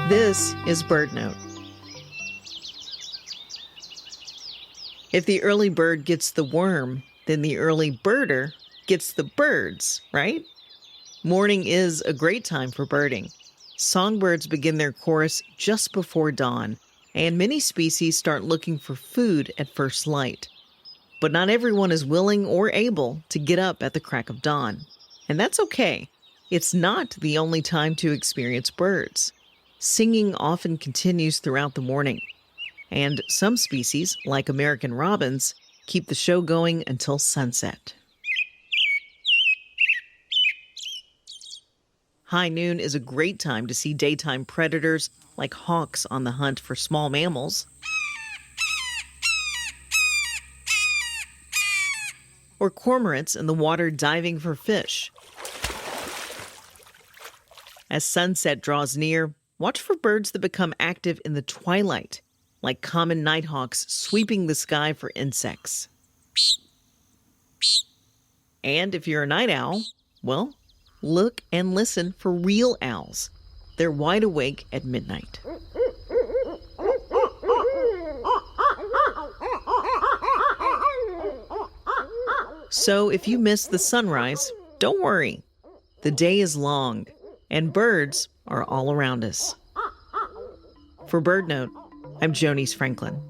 This is BirdNote. If the early bird gets the worm, then the early birder gets the birds, right? Morning is a great time for birding. Songbirds begin their chorus just before dawn, and many species start looking for food at first light. But not everyone is willing or able to get up at the crack of dawn. And that's okay. It's not the only time to experience birds. Singing often continues throughout the morning. And some species, like American robins, keep the show going until sunset. High noon is a great time to see daytime predators like hawks on the hunt for small mammals, or cormorants in the water diving for fish. As sunset draws near, watch for birds that become active in the twilight, like common nighthawks sweeping the sky for insects. And if you're a night owl, well, look and listen for real owls. They're wide awake at midnight. So if you miss the sunrise, don't worry. The day is long, and birds are all around us. For BirdNote, I'm Jonice Franklin.